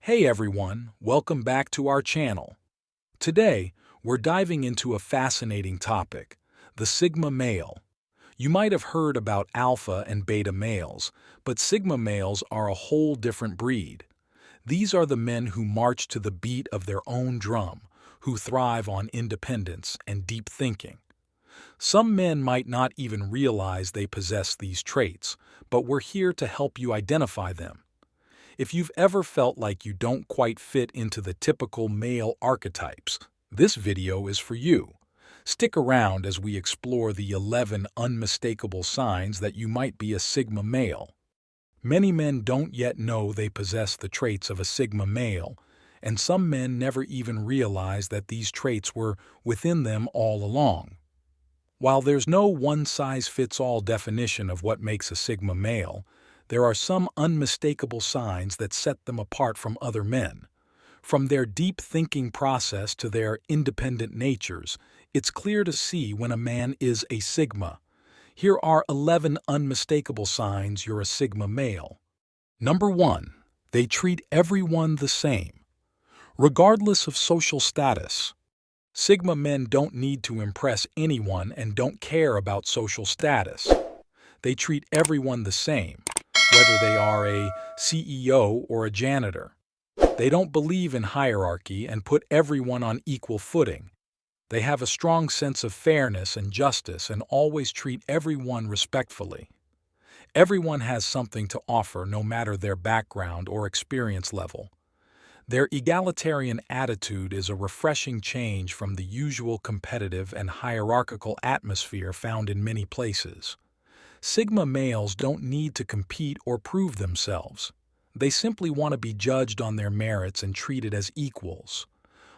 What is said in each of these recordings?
Hey everyone, welcome back to our channel. Today, we're diving into a fascinating topic, the Sigma male. You might have heard about alpha and beta males, but Sigma males are a whole different breed. These are the men who march to the beat of their own drum, who thrive on independence and deep thinking. Some men might not even realize they possess these traits, but we're here to help you identify them. If you've ever felt like you don't quite fit into the typical male archetypes, this video is for you. Stick around as we explore the 11 unmistakable signs that you might be a Sigma male. Many men don't yet know they possess the traits of a Sigma male, and some men never even realize that these traits were within them all along. While there's no one-size-fits-all definition of what makes a Sigma male, there are some unmistakable signs that set them apart from other men. From their deep thinking process to their independent natures, it's clear to see when a man is a Sigma. Here are 11 unmistakable signs you're a Sigma male. Number 1. They treat everyone the same, regardless of social status. Sigma men don't need to impress anyone and don't care about social status. They treat everyone the same, whether they are a CEO or a janitor. They don't believe in hierarchy and put everyone on equal footing. They have a strong sense of fairness and justice and always treat everyone respectfully. Everyone has something to offer no matter their background or experience level. Their egalitarian attitude is a refreshing change from the usual competitive and hierarchical atmosphere found in many places. Sigma males don't need to compete or prove themselves. They simply want to be judged on their merits and treated as equals.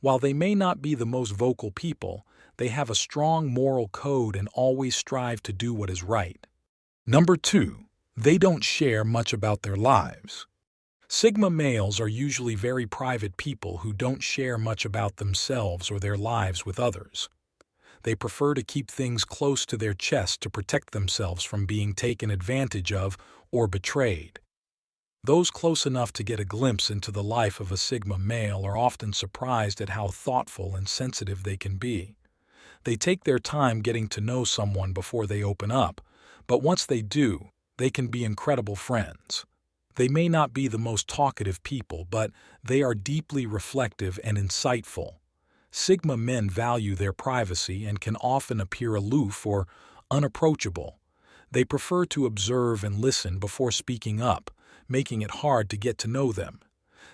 While they may not be the most vocal people, they have a strong moral code and always strive to do what is right. Number 2. They don't share much about their lives. Sigma males are usually very private people who don't share much about themselves or their lives with others. They prefer to keep things close to their chest to protect themselves from being taken advantage of or betrayed. Those close enough to get a glimpse into the life of a Sigma male are often surprised at how thoughtful and sensitive they can be. They take their time getting to know someone before they open up, but once they do, they can be incredible friends. They may not be the most talkative people, but they are deeply reflective and insightful. Sigma men value their privacy and can often appear aloof or unapproachable. They prefer to observe and listen before speaking up, making it hard to get to know them.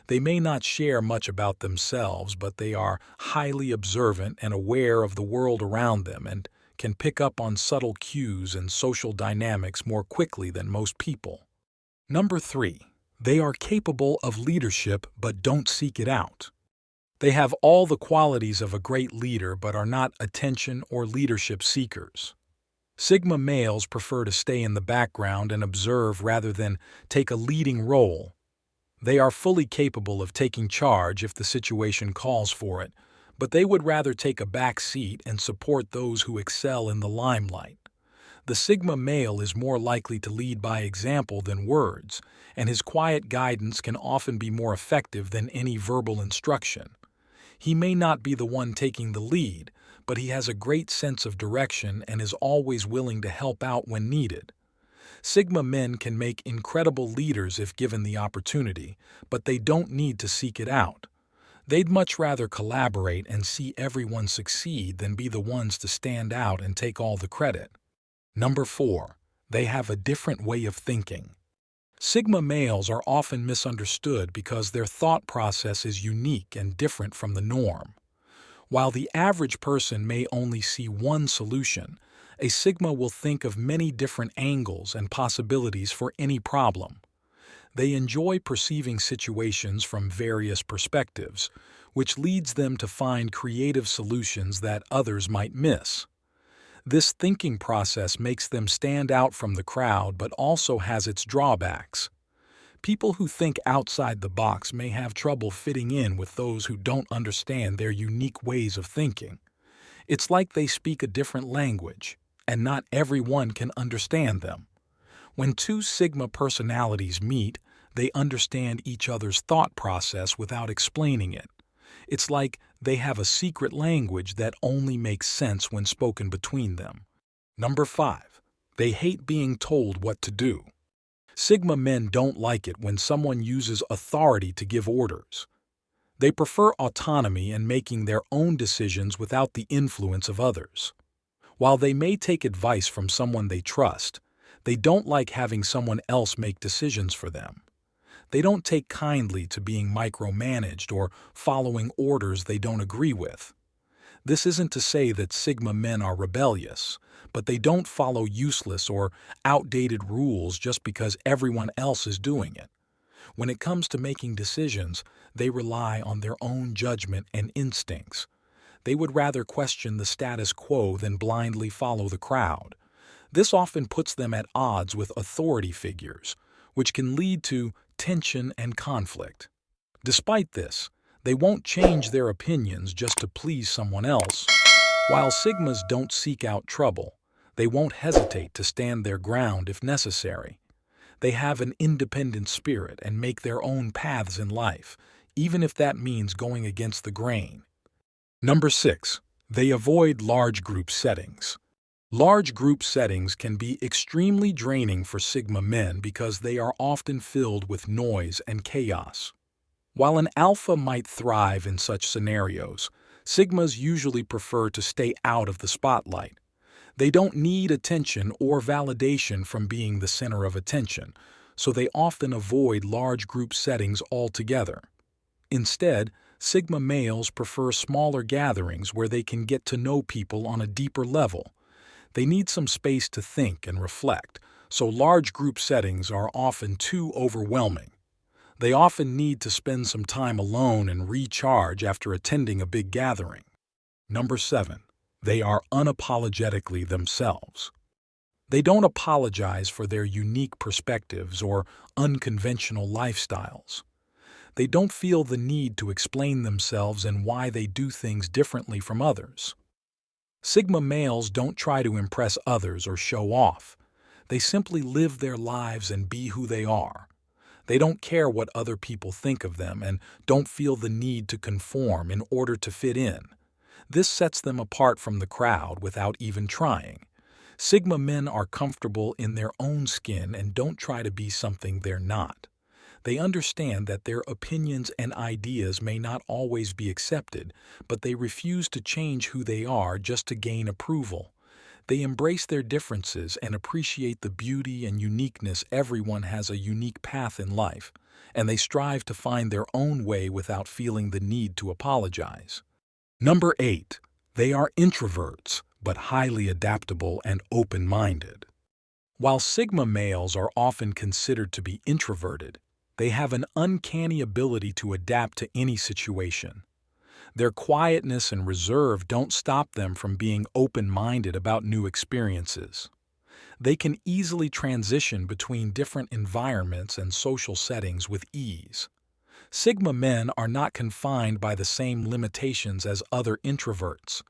They may not share much about themselves, but they are highly observant and aware of the world around them and can pick up on subtle cues and social dynamics more quickly than most people. Number 3. They are capable of leadership but don't seek it out. They have all the qualities of a great leader but are not attention or leadership seekers. Sigma males prefer to stay in the background and observe rather than take a leading role. They are fully capable of taking charge if the situation calls for it, but they would rather take a back seat and support those who excel in the limelight. The Sigma male is more likely to lead by example than words, and his quiet guidance can often be more effective than any verbal instruction. He may not be the one taking the lead, but he has a great sense of direction and is always willing to help out when needed. Sigma men can make incredible leaders if given the opportunity, but they don't need to seek it out. They'd much rather collaborate and see everyone succeed than be the ones to stand out and take all the credit. Number 4. They have a different way of thinking. Sigma males are often misunderstood because their thought process is unique and different from the norm. While the average person may only see one solution, a Sigma will think of many different angles and possibilities for any problem. They enjoy perceiving situations from various perspectives, which leads them to find creative solutions that others might miss. This thinking process makes them stand out from the crowd but also has its drawbacks. People who think outside the box may have trouble fitting in with those who don't understand their unique ways of thinking. It's like they speak a different language, and not everyone can understand them. When two Sigma personalities meet, They understand each other's thought process without explaining it. It's like they have a secret language that only makes sense when spoken between them. Number 5. They hate being told what to do. Sigma men don't like it when someone uses authority to give orders. They prefer autonomy and making their own decisions without the influence of others. While they may take advice from someone they trust, they don't like having someone else make decisions for them. They don't take kindly to being micromanaged or following orders they don't agree with. This isn't to say that Sigma men are rebellious, but they don't follow useless or outdated rules just because everyone else is doing it. When it comes to making decisions, they rely on their own judgment and instincts. They would rather question the status quo than blindly follow the crowd. This often puts them at odds with authority figures, which can lead to tension and conflict. Despite this, they won't change their opinions just to please someone else. While Sigmas don't seek out trouble, they won't hesitate to stand their ground if necessary. They have an independent spirit and make their own paths in life, even if that means going against the grain. Number 6. They avoid large group settings. Large group settings can be extremely draining for Sigma men because they are often filled with noise and chaos. While an alpha might thrive in such scenarios, Sigmas usually prefer to stay out of the spotlight. They don't need attention or validation from being the center of attention, so they often avoid large group settings altogether. Instead, Sigma males prefer smaller gatherings where they can get to know people on a deeper level. They need some space to think and reflect, so large group settings are often too overwhelming. They often need to spend some time alone and recharge after attending a big gathering. Number 7. They are unapologetically themselves. They don't apologize for their unique perspectives or unconventional lifestyles. They don't feel the need to explain themselves and why they do things differently from others. Sigma males don't try to impress others or show off. They simply live their lives and be who they are. They don't care what other people think of them and don't feel the need to conform in order to fit in. This sets them apart from the crowd without even trying. Sigma men are comfortable in their own skin and don't try to be something they're not. They understand that their opinions and ideas may not always be accepted, but they refuse to change who they are just to gain approval. They embrace their differences and appreciate the beauty and uniqueness. Everyone has a unique path in life, and they strive to find their own way without feeling the need to apologize. Number 8. They are introverts, but highly adaptable and open-minded. While Sigma males are often considered to be introverted, they have an uncanny ability to adapt to any situation. Their quietness and reserve don't stop them from being open-minded about new experiences. They can easily transition between different environments and social settings with ease. Sigma men are not confined by the same limitations as other introverts.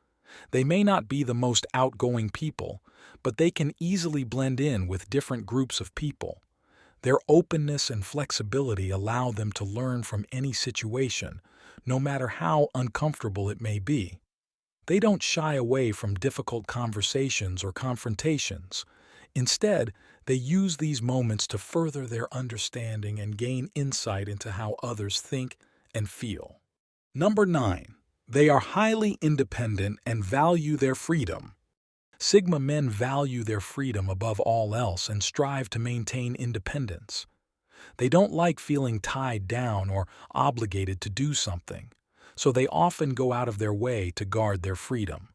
They may not be the most outgoing people, but they can easily blend in with different groups of people. Their openness and flexibility allow them to learn from any situation, no matter how uncomfortable it may be. They don't shy away from difficult conversations or confrontations. Instead, they use these moments to further their understanding and gain insight into how others think and feel. Number 9. They are highly independent and value their freedom. Sigma men value their freedom above all else and strive to maintain independence. They don't like feeling tied down or obligated to do something, so they often go out of their way to guard their freedom.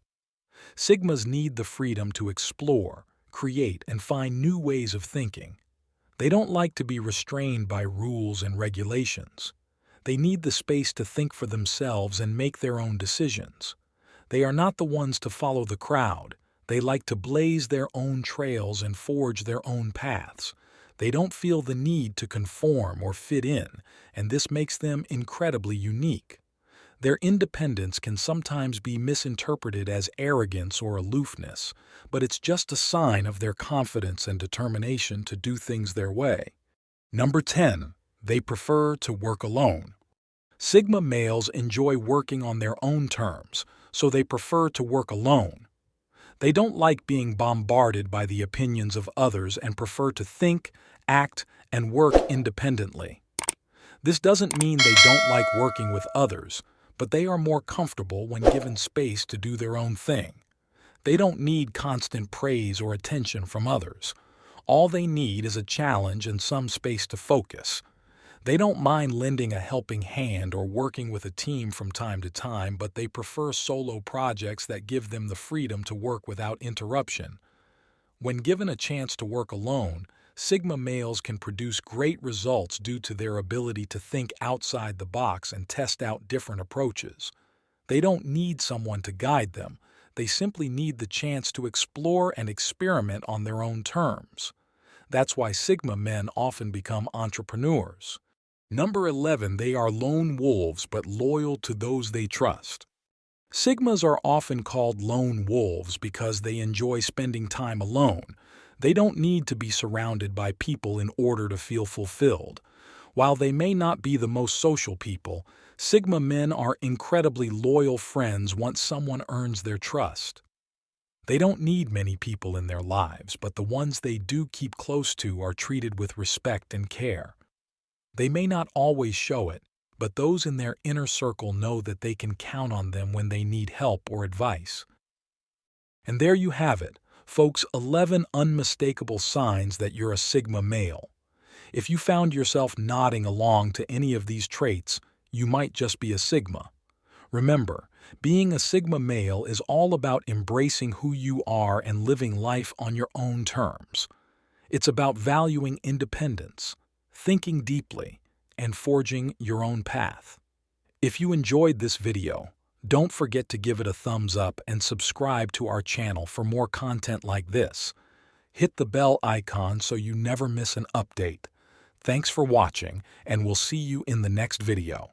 Sigmas need the freedom to explore, create, and find new ways of thinking. They don't like to be restrained by rules and regulations. They need the space to think for themselves and make their own decisions. They are not the ones to follow the crowd. They like to blaze their own trails and forge their own paths. They don't feel the need to conform or fit in, and this makes them incredibly unique. Their independence can sometimes be misinterpreted as arrogance or aloofness, but it's just a sign of their confidence and determination to do things their way. Number 10. They prefer to work alone. Sigma males enjoy working on their own terms, so they prefer to work alone. They don't like being bombarded by the opinions of others and prefer to think, act, and work independently. This doesn't mean they don't like working with others, but they are more comfortable when given space to do their own thing. They don't need constant praise or attention from others. All they need is a challenge and some space to focus. They don't mind lending a helping hand or working with a team from time to time, but they prefer solo projects that give them the freedom to work without interruption. When given a chance to work alone, Sigma males can produce great results due to their ability to think outside the box and test out different approaches. They don't need someone to guide them. They simply need the chance to explore and experiment on their own terms. That's why Sigma men often become entrepreneurs. Number 11, they are lone wolves but loyal to those they trust. Sigmas are often called lone wolves because they enjoy spending time alone. They don't need to be surrounded by people in order to feel fulfilled. While they may not be the most social people, Sigma men are incredibly loyal friends once someone earns their trust. They don't need many people in their lives, but the ones they do keep close to are treated with respect and care. They may not always show it, but those in their inner circle know that they can count on them when they need help or advice. And there you have it, folks, 11 unmistakable signs that you're a Sigma male. If you found yourself nodding along to any of these traits, you might just be a Sigma. Remember, being a Sigma male is all about embracing who you are and living life on your own terms. It's about valuing independence, thinking deeply, and forging your own path. If you enjoyed this video, don't forget to give it a thumbs up and subscribe to our channel for more content like this. Hit the bell icon so you never miss an update. Thanks for watching, and we'll see you in the next video.